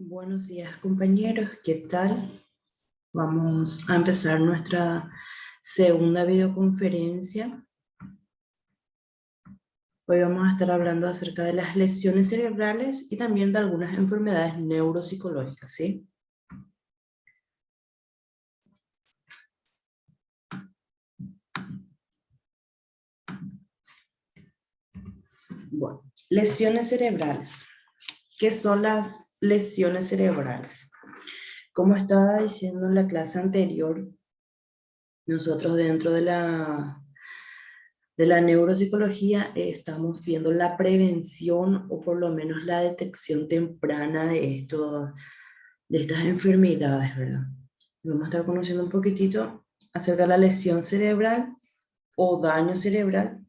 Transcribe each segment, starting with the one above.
Buenos días, compañeros, ¿qué tal? Vamos a empezar nuestra segunda videoconferencia. Hoy vamos a estar hablando acerca de las lesiones cerebrales y también de algunas enfermedades neuropsicológicas, ¿sí? Bueno, lesiones cerebrales. ¿Qué son las lesiones cerebrales? Como estaba diciendo en la clase anterior, nosotros dentro de la neuropsicología estamos viendo la prevención o por lo menos la detección temprana de estas enfermedades, ¿verdad? Vamos a estar conociendo un poquitito acerca de la lesión cerebral o daño cerebral,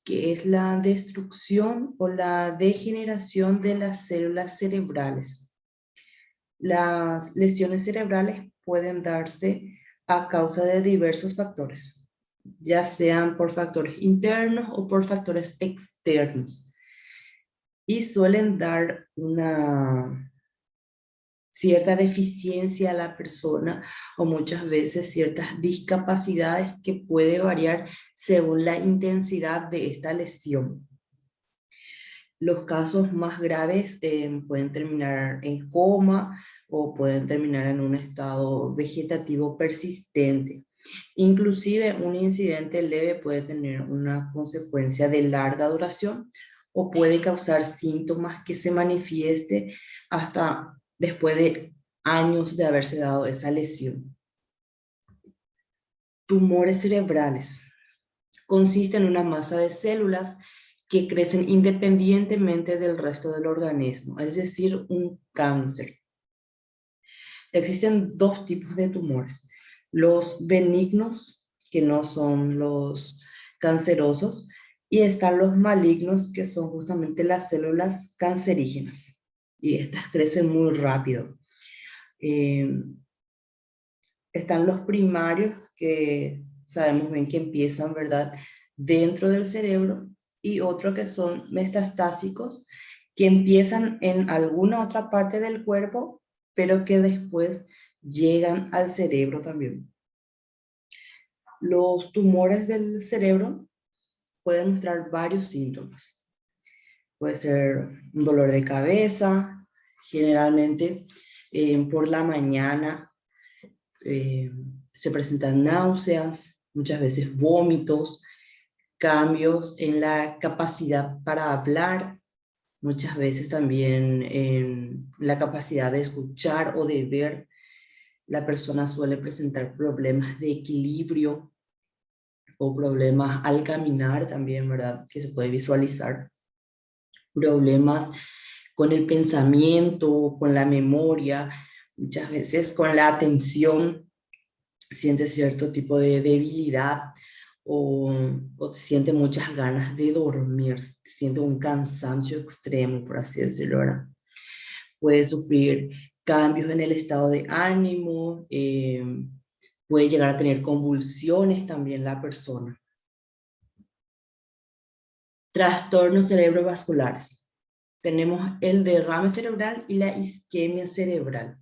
que es la destrucción o la degeneración de las células cerebrales. Las lesiones cerebrales pueden darse a causa de diversos factores, ya sean por factores internos o por factores externos, y suelen dar una cierta deficiencia a la persona o muchas veces ciertas discapacidades que puede variar según la intensidad de esta lesión. Los casos más graves pueden terminar en coma o pueden terminar en un estado vegetativo persistente. Inclusive un incidente leve puede tener una consecuencia de larga duración o puede causar síntomas que se manifieste hasta después de años de haberse dado esa lesión. Tumores cerebrales. Consisten en una masa de células que crecen independientemente del resto del organismo, es decir, un cáncer. Existen dos tipos de tumores: los benignos, que no son los cancerosos, y están los malignos, que son justamente las células cancerígenas, y estas crecen muy rápido. Están los primarios, que sabemos bien que empiezan, ¿verdad?, dentro del cerebro, y otros que son metastásicos, que empiezan en alguna otra parte del cuerpo, pero que después llegan al cerebro también. Los tumores del cerebro pueden mostrar varios síntomas. Puede ser un dolor de cabeza, generalmente por la mañana se presentan náuseas, muchas veces vómitos, cambios en la capacidad para hablar, muchas veces también en la capacidad de escuchar o de ver. La persona suele presentar problemas de equilibrio o problemas al caminar también, ¿verdad?, que se puede visualizar. Problemas con el pensamiento, con la memoria, muchas veces con la atención. Siente cierto tipo de debilidad o siente muchas ganas de dormir, siente un cansancio extremo, por así decirlo, ¿verdad? Puede sufrir cambios en el estado de ánimo, puede llegar a tener convulsiones también la persona. Trastornos cerebrovasculares. Tenemos el derrame cerebral y la isquemia cerebral.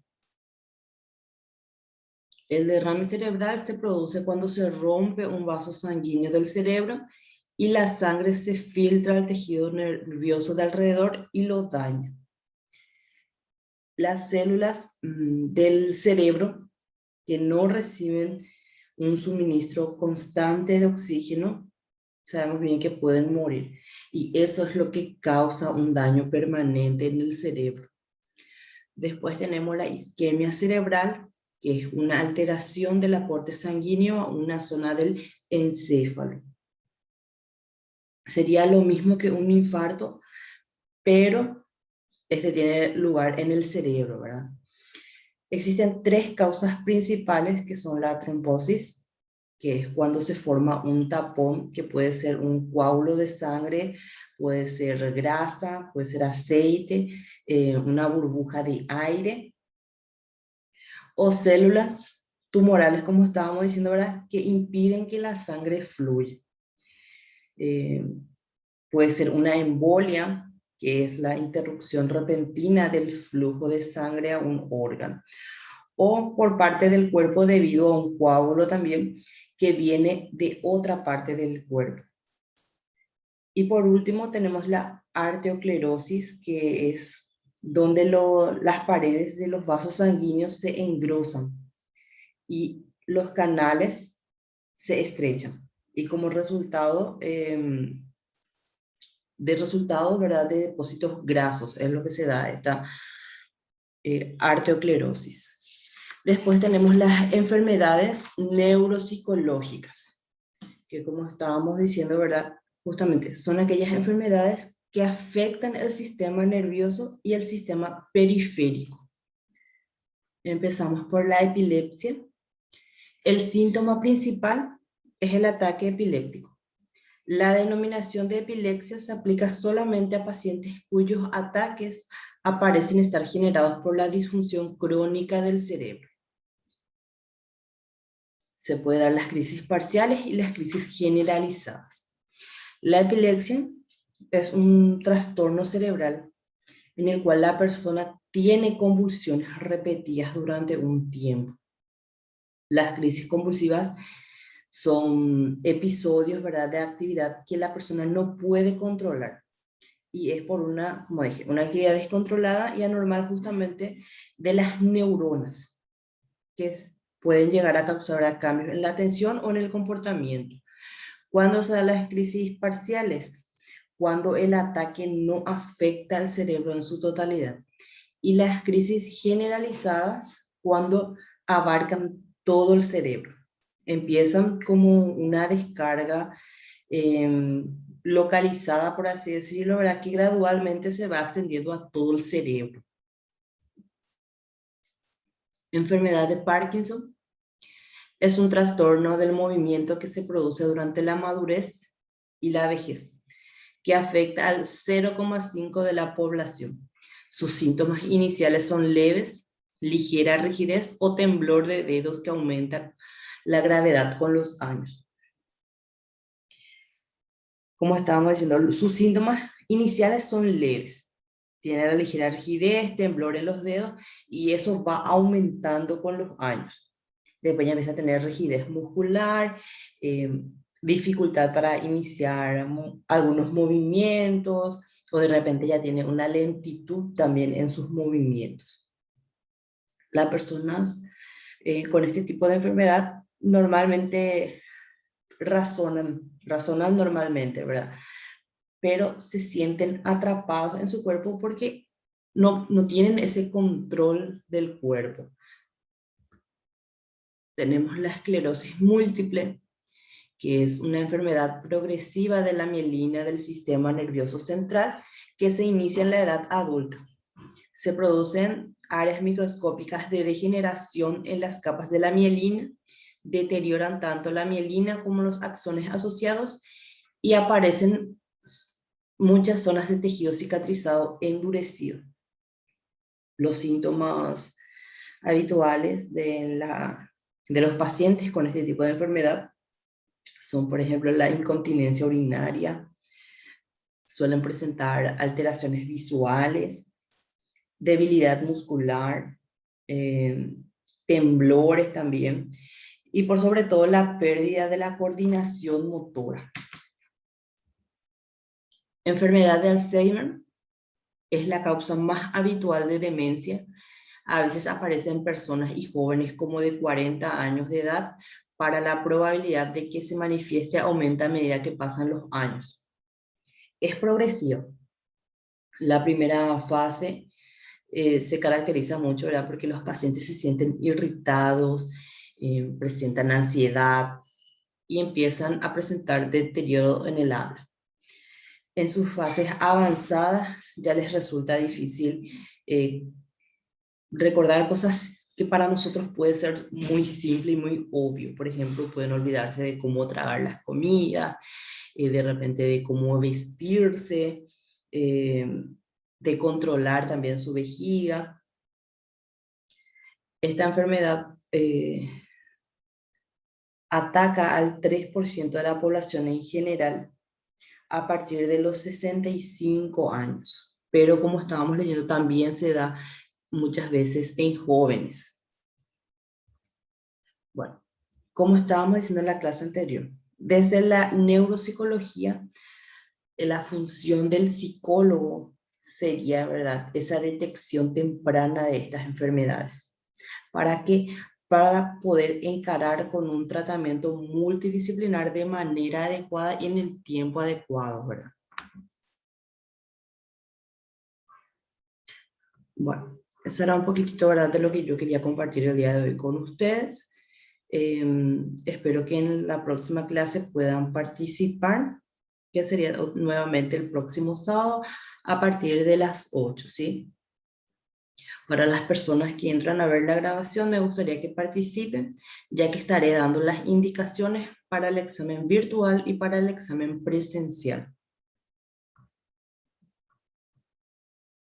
El derrame cerebral se produce cuando se rompe un vaso sanguíneo del cerebro y la sangre se filtra al tejido nervioso de alrededor y lo daña. Las células del cerebro que no reciben un suministro constante de oxígeno, sabemos bien que pueden morir, y eso es lo que causa un daño permanente en el cerebro. Después tenemos la isquemia cerebral, que es una alteración del aporte sanguíneo a una zona del encéfalo. Sería lo mismo que un infarto, pero este tiene lugar en el cerebro, ¿verdad? Existen tres causas principales, que son la trombosis, que es cuando se forma un tapón, que puede ser un coágulo de sangre, puede ser grasa, puede ser aceite, una burbuja de aire, o células tumorales, como estábamos diciendo, ¿verdad?, que impiden que la sangre fluya. Puede ser una embolia, que es la interrupción repentina del flujo de sangre a un órgano, o por parte del cuerpo debido a un coágulo también que viene de otra parte del cuerpo. Y por último tenemos la arteriosclerosis, que es donde las paredes de los vasos sanguíneos se engrosan y los canales se estrechan. Y como resultado, ¿verdad?, de depósitos grasos, es lo que se da esta arteriosclerosis. Después tenemos las enfermedades neuropsicológicas, que como estábamos diciendo, ¿verdad?, justamente son aquellas enfermedades que afectan el sistema nervioso y el sistema periférico. Empezamos por la epilepsia. El síntoma principal es el ataque epiléptico. La denominación de epilepsia se aplica solamente a pacientes cuyos ataques aparecen estar generados por la disfunción crónica del cerebro. Se puede dar las crisis parciales y las crisis generalizadas. La epilepsia es un trastorno cerebral en el cual la persona tiene convulsiones repetidas durante un tiempo. Las crisis convulsivas son episodios, ¿verdad?, de actividad que la persona no puede controlar. Y es por una, como dije, una actividad descontrolada y anormal justamente de las neuronas, que pueden llegar a causar cambios en la atención o en el comportamiento. ¿Cuándo se dan las crisis parciales? Cuando el ataque no afecta al cerebro en su totalidad. Y las crisis generalizadas, cuando abarcan todo el cerebro. Empiezan como una descarga localizada, por así decirlo, ¿verdad?, que gradualmente se va extendiendo a todo el cerebro. Enfermedad de Parkinson es un trastorno del movimiento que se produce durante la madurez y la vejez, que afecta al 0,5% de la población. Sus síntomas iniciales son leves, ligera rigidez o temblor de dedos que aumenta la gravedad con los años. Como estábamos diciendo, sus síntomas iniciales son leves. Tiene la ligera rigidez, temblor en los dedos, y eso va aumentando con los años. Después ya empieza a tener rigidez muscular, dificultad para iniciar algunos movimientos, o de repente ya tiene una lentitud también en sus movimientos. Las personas con este tipo de enfermedad normalmente razonan normalmente, ¿verdad? Pero se sienten atrapados en su cuerpo porque no tienen ese control del cuerpo. Tenemos la esclerosis múltiple, que es una enfermedad progresiva de la mielina del sistema nervioso central que se inicia en la edad adulta. Se producen áreas microscópicas de degeneración en las capas de la mielina, deterioran tanto la mielina como los axones asociados y aparecen muchas zonas de tejido cicatrizado endurecido. Los síntomas habituales de los pacientes con este tipo de enfermedad son, por ejemplo, la incontinencia urinaria, suelen presentar alteraciones visuales, debilidad muscular, temblores también, y por sobre todo la pérdida de la coordinación motora. Enfermedad de Alzheimer es la causa más habitual de demencia. A veces aparece en personas y jóvenes como de 40 años de edad, para la probabilidad de que se manifieste aumenta a medida que pasan los años. Es progresivo. La primera fase se caracteriza mucho, ¿verdad?, porque los pacientes se sienten irritados, presentan ansiedad y empiezan a presentar deterioro en el habla. En sus fases avanzadas ya les resulta difícil recordar cosas que para nosotros puede ser muy simple y muy obvio. Por ejemplo, pueden olvidarse de cómo tragar las comidas, de repente de cómo vestirse, de controlar también su vejiga. Esta enfermedad ataca al 3% de la población en general a partir de los 65 años. pero como estábamos leyendo, también se da muchas veces en jóvenes. Bueno, como estábamos diciendo en la clase anterior, desde la neuropsicología, la función del psicólogo sería, ¿verdad?, esa detección temprana de estas enfermedades. ¿Para qué? Para poder encarar con un tratamiento multidisciplinar de manera adecuada y en el tiempo adecuado, ¿verdad? Bueno, eso era un poquitito, ¿verdad?, de lo que yo quería compartir el día de hoy con ustedes. Espero que en la próxima clase puedan participar, que sería nuevamente el próximo sábado a partir de las 8, ¿sí? Para las personas que entran a ver la grabación, me gustaría que participen, ya que estaré dando las indicaciones para el examen virtual y para el examen presencial.